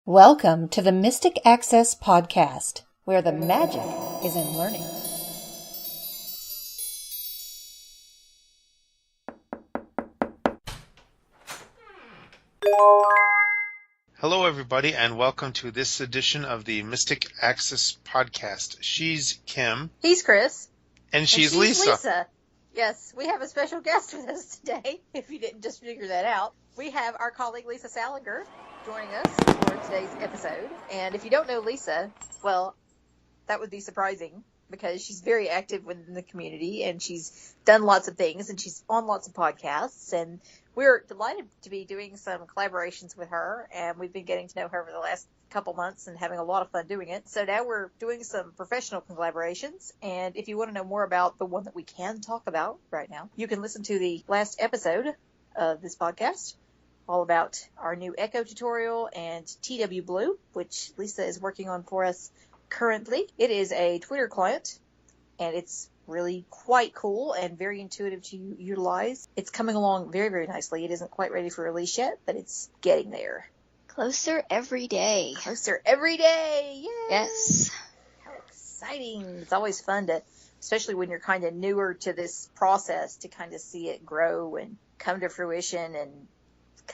Welcome to the Mystic Access Podcast, where the magic is in learning. Hello, everybody, and welcome to this edition of the Mystic Access Podcast. She's Kim. He's Chris. And she's Lisa. Yes, we have a special guest with us today, if you didn't just figure that out. We have our colleague Lisa Salinger joining us for today's episode. And if you don't know Lisa, well, that would be surprising because she's very active within the community and she's done lots of things and she's on lots of podcasts. And we're delighted to be doing some collaborations with her. And we've been getting to know her over the last couple months and having a lot of fun doing it. So now we're doing some professional collaborations. And if you want to know more about the one that we can talk about right now, you can listen to the last episode of this podcast, all about our new Echo tutorial and TW Blue, which Lisa is working on for us currently. It is a Twitter client, and it's really quite cool and very intuitive to utilize. It's coming along very, very nicely. It isn't quite ready for release yet, but it's getting there. Closer every day. Closer every day. Yay! Yes. How exciting. It's always fun to, especially when you're kind of newer to this process, to kind of see it grow and come to fruition and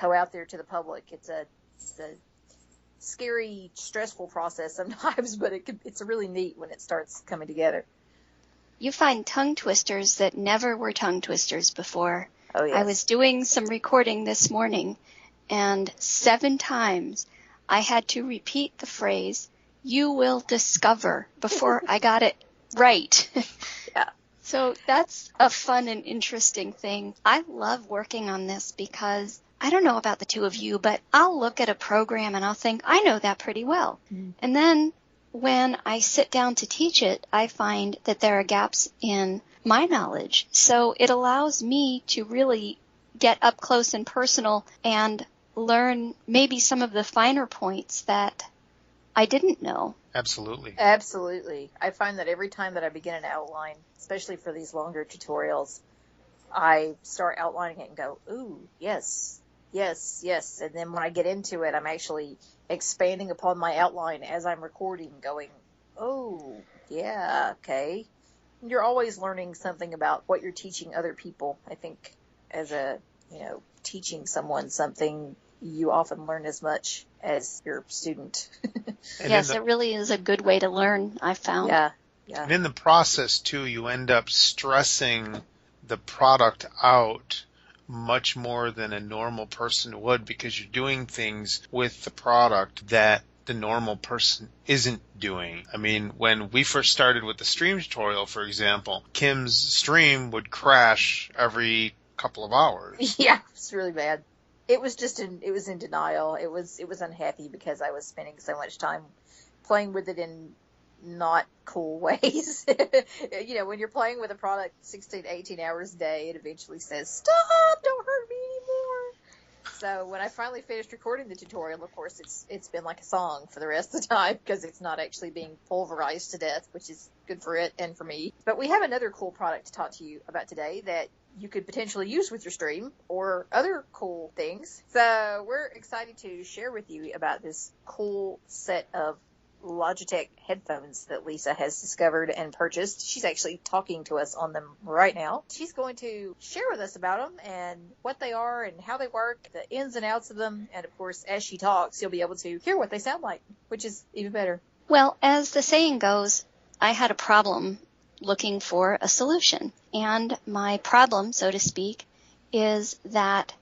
go out there to the public. It's a scary, stressful process sometimes, but it's really neat when it starts coming together. You find tongue twisters that never were tongue twisters before. Oh, yes. I was doing some recording this morning, and 7 times I had to repeat the phrase, "You will discover," before I got it right. Yeah. So that's a fun and interesting thing. I love working on this because I don't know about the two of you, but I'll look at a program and I'll think, I know that pretty well. Mm. And then when I sit down to teach it, I find that there are gaps in my knowledge. So it allows me to really get up close and personal and learn maybe some of the finer points that I didn't know. Absolutely. Absolutely. I find that every time that I begin an outline, especially for these longer tutorials, I start outlining it and go, ooh, yes. And then when I get into it, I'm actually expanding upon my outline as I'm recording, going, oh, yeah, okay. You're always learning something about what you're teaching other people. I think as teaching someone something, you often learn as much as your student. Yes, it really is a good way to learn, I've found. Yeah. And in the process, too, you end up stressing the product out much more than a normal person would because you're doing things with the product that the normal person isn't doing. I mean, when we first started with the stream tutorial, for example, Kim's stream would crash every couple of hours. Yeah, it's really bad. It was in denial. It was unhappy because I was spending so much time playing with it in not cool ways. When you're playing with a product 16 to 18 hours a day, it eventually says, stop, don't hurt me anymore. So when I finally finished recording the tutorial, of course, it's been like a song for the rest of the time because it's not actually being pulverized to death, which is good for it and for me. But we have another cool product to talk to you about today that you could potentially use with your stream or other cool things. So we're excited to share with you about this cool set of Logitech headphones that Lisa has discovered and purchased. She's actually talking to us on them right now. She's going to share with us about them and what they are and how they work, the ins and outs of them, and of course, as she talks, you'll be able to hear what they sound like, which is even better. Well, as the saying goes, I had a problem looking for a solution, and my problem, so to speak, is that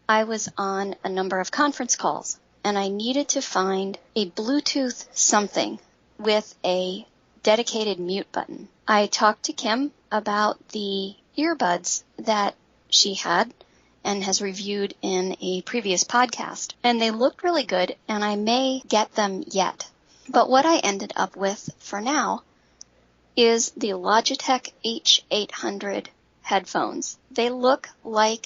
I was on a number of conference calls. And I needed to find a Bluetooth something with a dedicated mute button. I talked to Kim about the earbuds that she had and has reviewed in a previous podcast. And they looked really good, and I may get them yet. But what I ended up with for now is the Logitech H800 headphones. They look like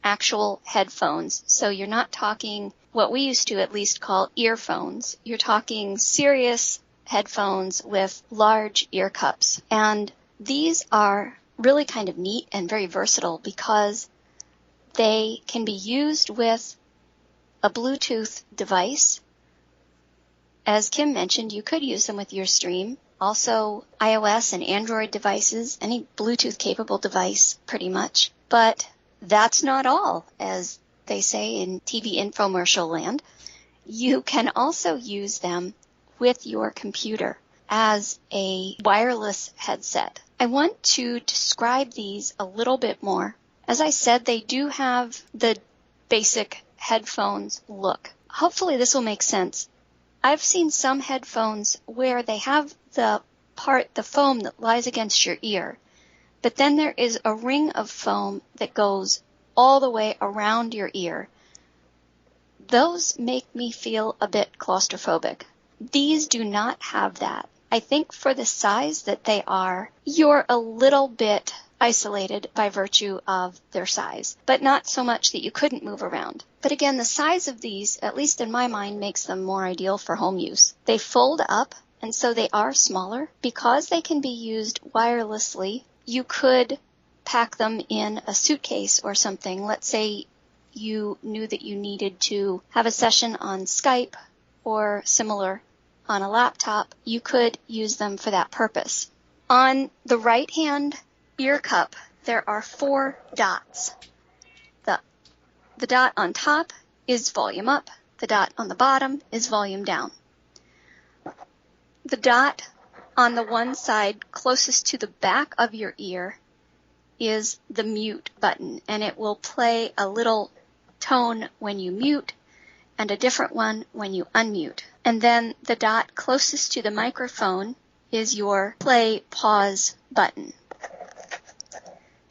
actual headphones, so you're not talking what we used to at least call earphones. You're talking serious headphones with large ear cups. And these are really kind of neat and very versatile because they can be used with a Bluetooth device as Kim mentioned, you could use them with your Stream. Also, iOS and Android devices, any Bluetooth-capable device, pretty much. But that's not all, as they say in TV infomercial land. You can also use them with your computer as a wireless headset. I want to describe these a little bit more. As I said, they do have the basic headphones look. Hopefully this will make sense. I've seen some headphones where they have the foam that lies against your ear, but then there is a ring of foam that goes all the way around your ear. Those make me feel a bit claustrophobic. These do not have that. I think for the size that they are, you're a little bit isolated by virtue of their size, but not so much that you couldn't move around. But again, the size of these, at least in my mind, makes them more ideal for home use. They fold up, and so they are smaller. Because they can be used wirelessly, you could pack them in a suitcase or something. Let's say you knew that you needed to have a session on Skype or similar on a laptop. You could use them for that purpose. On the right-hand ear cup, there are 4 dots. The dot on top is volume up. The dot on the bottom is volume down. The dot on the one side closest to the back of your ear is the mute button, and it will play a little tone when you mute and a different one when you unmute. And then the dot closest to the microphone is your play-pause button.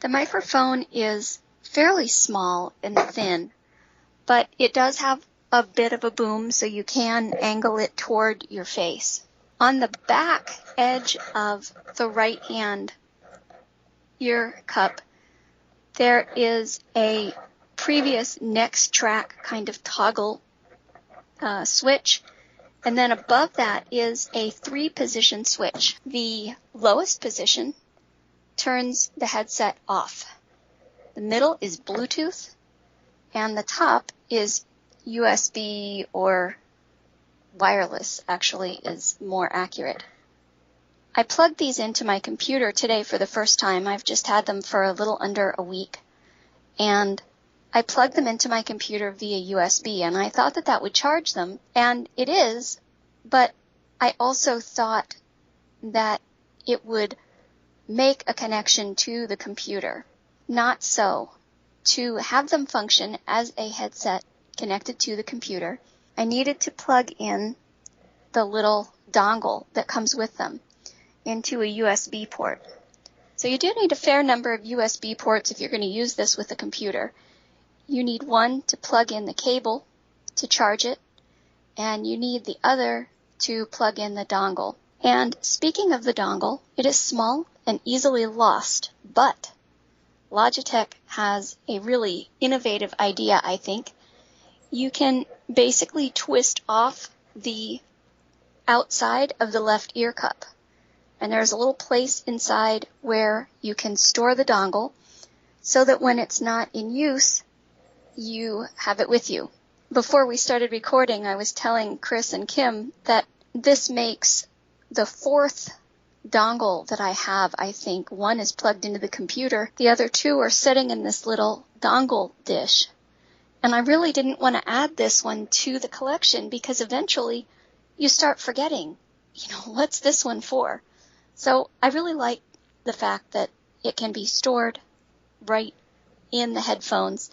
The microphone is fairly small and thin, but it does have a bit of a boom, so you can angle it toward your face. On the back edge of the right-hand ear cup, there is a previous next track kind of toggle switch, and then above that is a 3-position switch. The lowest position turns the headset off. The middle is Bluetooth, and the top is USB or wireless, actually, is more accurate. I plugged these into my computer today for the first time. I've just had them for a little under a week, and I plugged them into my computer via USB, and I thought that that would charge them, and it is, but I also thought that it would make a connection to the computer. Not so. To have them function as a headset connected to the computer, I needed to plug in the little dongle that comes with them into a USB port. So you do need a fair number of USB ports if you're going to use this with a computer. You need one to plug in the cable to charge it, and you need the other to plug in the dongle. And speaking of the dongle, it is small and easily lost, but Logitech has a really innovative idea, I think. You can basically twist off the outside of the left ear cup, and there's a little place inside where you can store the dongle so that when it's not in use, you have it with you. Before we started recording, I was telling Chris and Kim that this makes the 4th dongle that I have. I think one is plugged into the computer. The other 2 are sitting in this little dongle dish. And I really didn't want to add this one to the collection because eventually you start forgetting, what's this one for? So I really like the fact that it can be stored right in the headphones.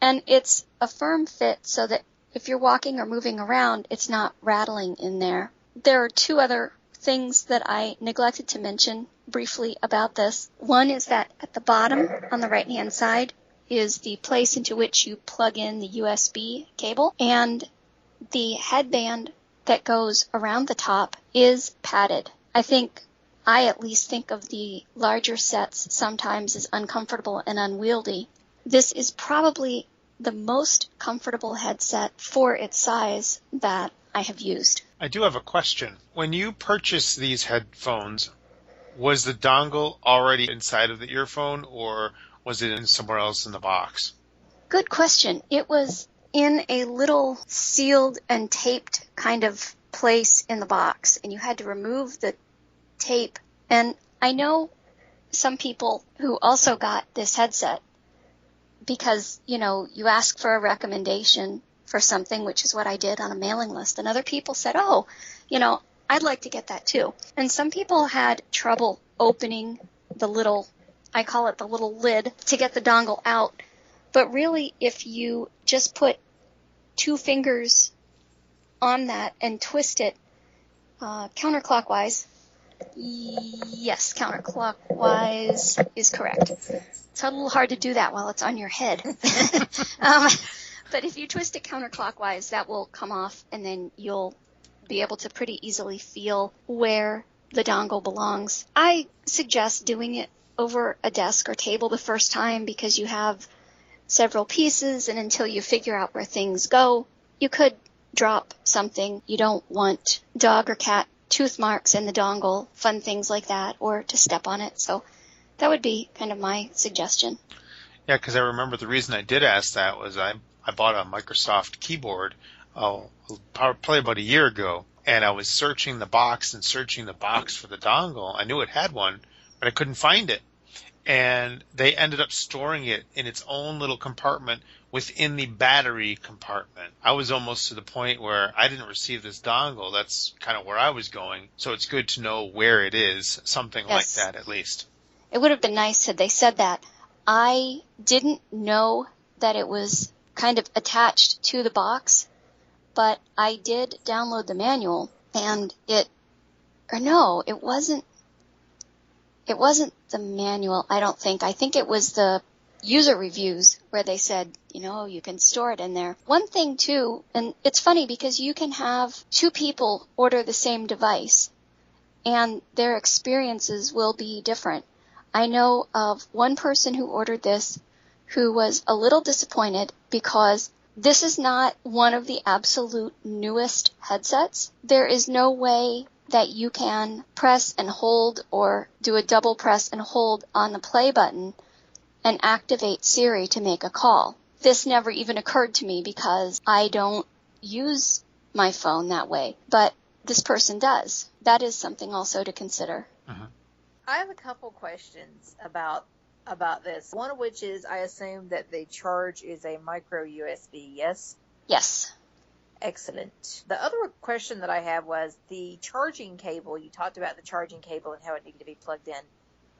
And it's a firm fit so that if you're walking or moving around, it's not rattling in there. There are 2 other things that I neglected to mention briefly about this. One is that at the bottom on the right-hand side is the place into which you plug in the USB cable, and the headband that goes around the top is padded. I at least think of the larger sets sometimes as uncomfortable and unwieldy. This is probably the most comfortable headset for its size that I have used. I do have a question. When you purchased these headphones, was the dongle already inside of the earphone, or was it in somewhere else in the box? Good question. It was in a little sealed and taped kind of place in the box, and you had to remove the tape. And I know some people who also got this headset because, you ask for a recommendation for something, which is what I did on a mailing list. And other people said, oh, I'd like to get that too. And some people had trouble opening I call it the little lid to get the dongle out. But really, if you just put 2 fingers on that and twist it counterclockwise, yes, counterclockwise is correct. It's a little hard to do that while it's on your head. But if you twist it counterclockwise, that will come off, and then you'll be able to pretty easily feel where the dongle belongs. I suggest doing it over a desk or table the first time because you have several pieces, and until you figure out where things go, you could drop something. You don't want dog or cat tooth marks in the dongle, fun things like that, or to step on it. So that would be kind of my suggestion. Yeah, because I remember the reason I did ask that was I bought a Microsoft keyboard probably about a year ago, and I was searching the box for the dongle. I knew it had one, but I couldn't find it. And they ended up storing it in its own little compartment within the battery compartment. I was almost to the point where I didn't receive this dongle. That's kind of where I was going. So it's good to know where it is, something like that at least. It would have been nice had they said that. I didn't know that it was kind of attached to the box, but I did download the manual, and it wasn't the manual, I don't think. I think it was the user reviews where they said, you can store it in there. One thing too, and it's funny because you can have 2 people order the same device and their experiences will be different. I know of one person who ordered this who was a little disappointed because this is not one of the absolute newest headsets. There is no way that you can press and hold or do a double press and hold on the play button and activate Siri to make a call. This never even occurred to me because I don't use my phone that way, but this person does. That is something also to consider. Uh-huh. I have a couple questions about this. One of which is, I assume that the charge is a micro USB, yes? Yes. Excellent. The other question that I have was the charging cable. You talked about the charging cable and how it needed to be plugged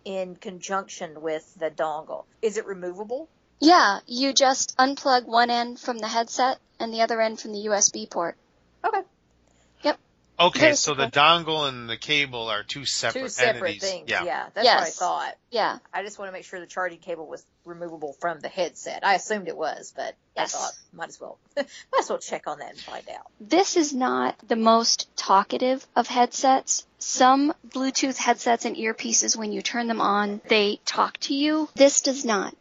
in conjunction with the dongle. Is it removable? Yeah, you just unplug one end from the headset and the other end from the USB port. Okay. Yep. Okay, so the dongle and the cable are two separate entities. Things. Yeah, that's Yes. what I thought. Yeah. I just want to make sure the charging cable was removable from the headset. I assumed it was, but Yes. I thought might as well check on that and find out. This is not the most talkative of headsets. Some Bluetooth headsets and earpieces, when you turn them on, they talk to you. This does not.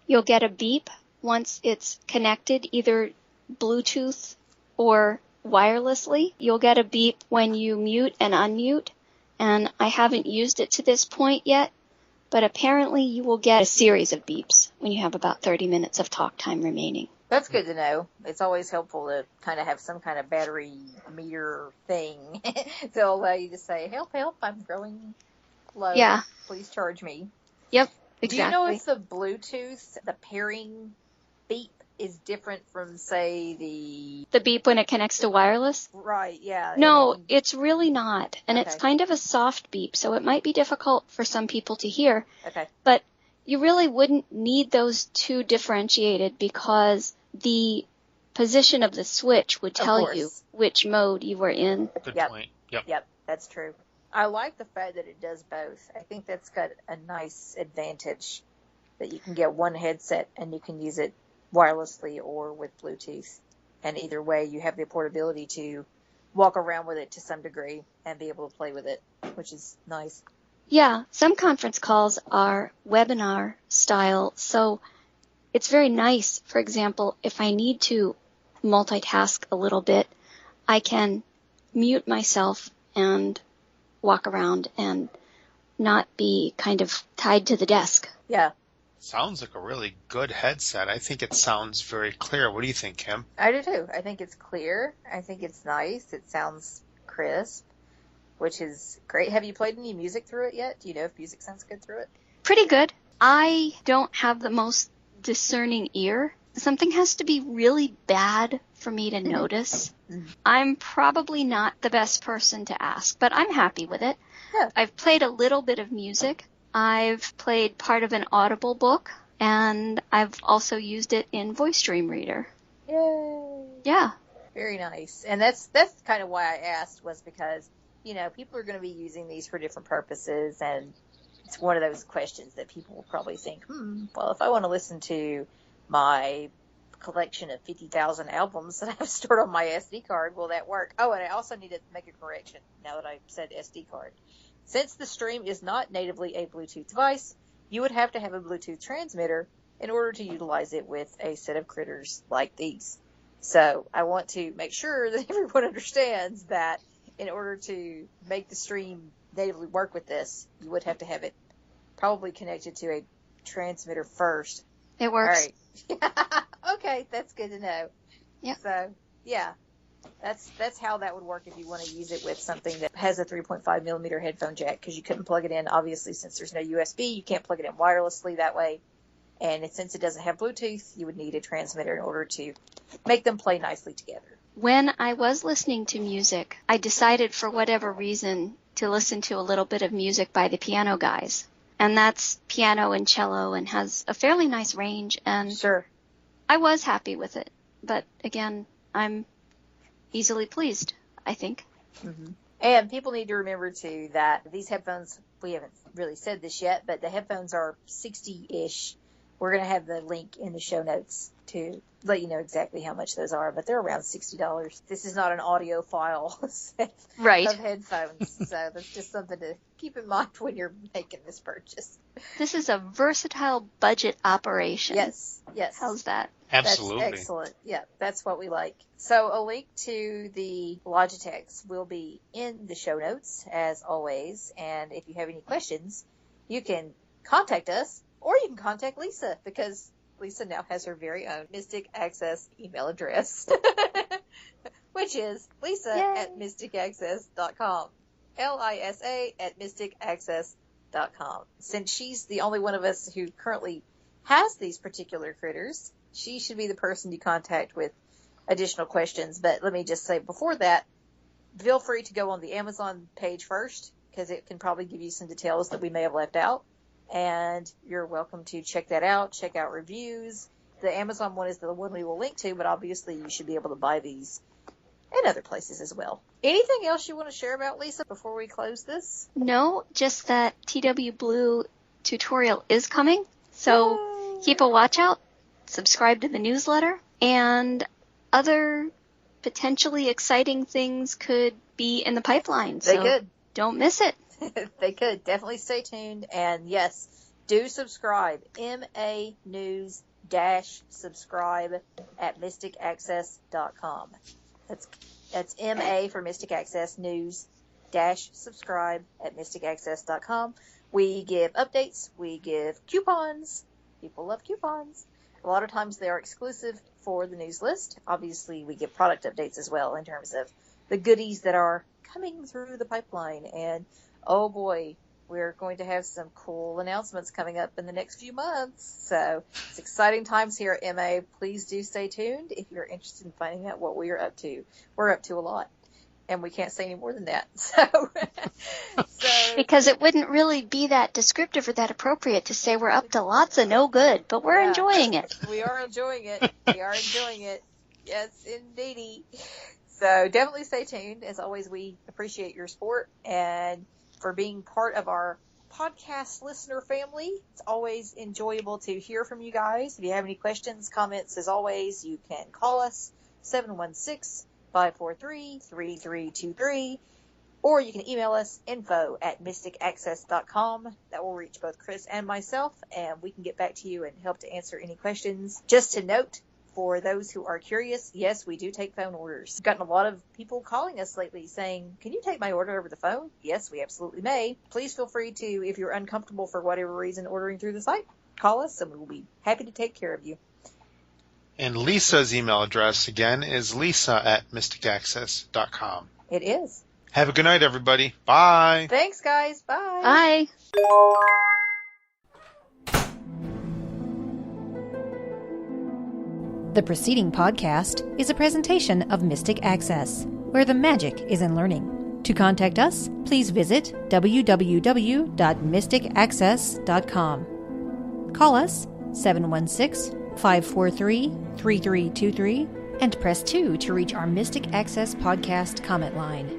You'll get a beep once it's connected, either Bluetooth or wirelessly. You'll get a beep when you mute and unmute, and I haven't used it to this point yet, but apparently you will get a series of beeps when you have about 30 minutes of talk time remaining. That's good to know. It's always helpful to kind of have some kind of battery meter thing to allow you to say, help, I'm growing low. Yeah. Please charge me. Yep, exactly. Do you know if the Bluetooth, the pairing beep is different from, say, the beep when it connects to wireless? Right, yeah. No, it's really not. And Okay. It's kind of a soft beep, so it might be difficult for some people to hear. Okay. But you really wouldn't need those two differentiated because the position of the switch would tell you which mode you were in. Good Yep. point. Yep. Yep, that's true. I like the fact that it does both. I think that's got a nice advantage that you can get one headset and you can use it wirelessly or with Bluetooth. And either way, you have the portability to walk around with it to some degree and be able to play with it, which is nice. Yeah, some conference calls are webinar style, so it's very nice. For example, if I need to multitask a little bit, I can mute myself and walk around and not be kind of tied to the desk. Yeah, Sounds like a really good headset. I think it sounds very clear. What do you think, Kim? I do too. I think it's clear. I think it's nice. It sounds crisp, which is great. Have you played any music through it yet? Do you know if music sounds good through it? Pretty good. I don't have the most discerning ear. Something has to be really bad for me to notice. I'm probably not the best person to ask, but I'm happy with it. Yeah. I've played a little bit of music. I've played part of an Audible book, and I've also used it in Voice Dream Reader. Yay! Yeah. Very nice. And that's kind of why I asked, was because, you know, people are going to be using these for different purposes, and it's one of those questions that people will probably think, well, if I want to listen to my collection of 50,000 albums that I've stored on my SD card, will that work? Oh, and I also need to make a correction now that I said SD card. Since the stream is not natively a Bluetooth device, you would have to have a Bluetooth transmitter in order to utilize it with a set of critters like these. So I want to make sure that everyone understands that in order to make the stream natively work with this, you would have to have it probably connected to a transmitter first. It works. All right. Okay, that's good to know. Yeah. So, yeah, that's how that would work if you want to use it with something that has a 3.5 millimeter headphone jack, because you couldn't plug it in. Obviously, since there's no USB, you can't plug it in wirelessly that way. And since it doesn't have Bluetooth, you would need a transmitter in order to make them play nicely together. When I was listening to music, I decided for whatever reason to listen to a little bit of music by the Piano Guys. And that's piano and cello and has a fairly nice range. And Sure. I was happy with it. But again, I'm easily pleased, I think. Mm-hmm. And people need to remember, too, that these headphones, we haven't really said this yet, but the headphones are $60-ish. We're going to have the link in the show notes to let you know exactly how much those are, but they're around $60. This is not an audiophile set Right. of headphones, so that's just something to keep in mind when you're making this purchase. This is a versatile budget operation. Yes. How's that? Absolutely. That's excellent. Yeah, that's what we like. So a link to the Logitechs will be in the show notes, as always, and if you have any questions, you can contact us, or you can contact Lisa, because Lisa now has her very own Mystic Access email address, which is lisa@mysticaccess.com. LISA@mysticaccess.com. Since she's the only one of us who currently has these particular critters, she should be the person you contact with additional questions. But let me just say before that, feel free to go on the Amazon page first, because it can probably give you some details that we may have left out. And you're welcome to check that out, check out reviews. The Amazon one is the one we will link to, but obviously you should be able to buy these in other places as well. Anything else you want to share about, Lisa, before we close this? No, just that TW Blue tutorial is coming, so Yay. keep a watch out, subscribe to the newsletter, and other potentially exciting things could be in the pipeline. They so could. Don't miss it. They could. Definitely stay tuned. And yes, do subscribe. MA News subscribe at mysticaccess.com. That's MA for Mystic Access News subscribe at mysticaccess.com. We give updates. We give coupons. People love coupons. A lot of times they are exclusive for the news list. Obviously, we give product updates as well in terms of the goodies that are coming through the pipeline. And oh boy, we're going to have some cool announcements coming up in the next few months. So it's exciting times here at MA. Please do stay tuned if you're interested in finding out what we are up to. We're up to a lot, and we can't say any more than that. So because it wouldn't really be that descriptive or that appropriate to say we're up to lots of no good, but we're enjoying it. We are enjoying it. We are enjoying it. Yes, indeedy. So definitely stay tuned. As always, we appreciate your support and for being part of our podcast listener family. It's always enjoyable to hear from you guys. If you have any questions, comments, as always, you can call us 716-543-3323, or you can email us info@mysticaccess.com. That will reach both Chris and myself, and we can get back to you and help to answer any questions. Just to note, for those who are curious, yes, we do take phone orders. We've gotten a lot of people calling us lately saying, can you take my order over the phone? Yes, we absolutely may. Please feel free to, if you're uncomfortable for whatever reason ordering through the site, call us and we'll be happy to take care of you. And Lisa's email address, again, is lisa@mysticaccess.com. It is. Have a good night, everybody. Bye. Thanks, guys. Bye. Bye. The preceding podcast is a presentation of Mystic Access, where the magic is in learning. To contact us, please visit www.mysticaccess.com. Call us 716-543-3323 and press 2 to reach our Mystic Access podcast comment line.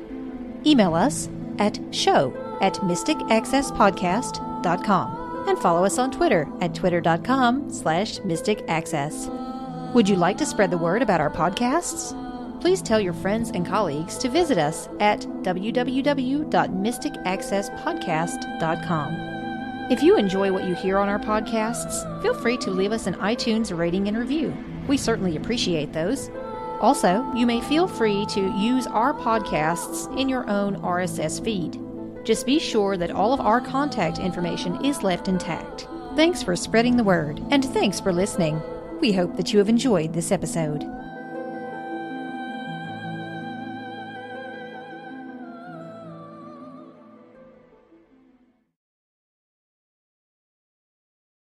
Email us at show@mysticaccesspodcast.com and follow us on Twitter at twitter.com/mysticaccess. Would you like to spread the word about our podcasts? Please tell your friends and colleagues to visit us at www.mysticaccesspodcast.com. If you enjoy what you hear on our podcasts, feel free to leave us an iTunes rating and review. We certainly appreciate those. Also, you may feel free to use our podcasts in your own RSS feed. Just be sure that all of our contact information is left intact. Thanks for spreading the word, and thanks for listening. We hope that you have enjoyed this episode.